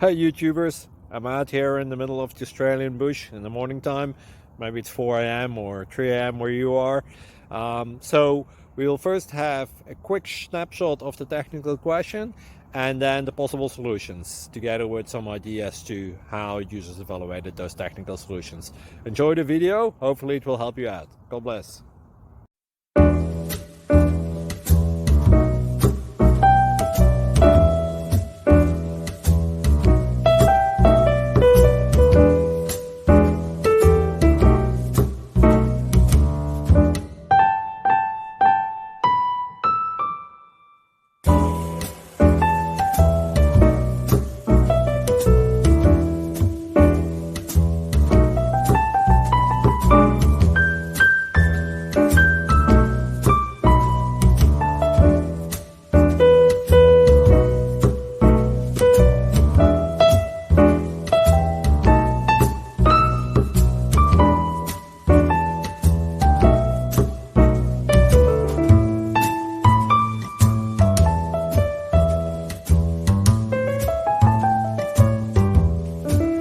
Hey YouTubers, I'm out here in the middle of the Australian bush in the morning time. Maybe it's 4 a.m. or 3 a.m. where you are. So we will first have a quick snapshot of the technical question and then the possible solutions, together with some ideas to how users evaluated those technical solutions. Enjoy the video, hopefully it will help you out. God bless.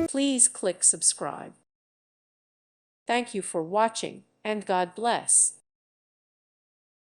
Please click subscribe. Thank you for watching, and God bless.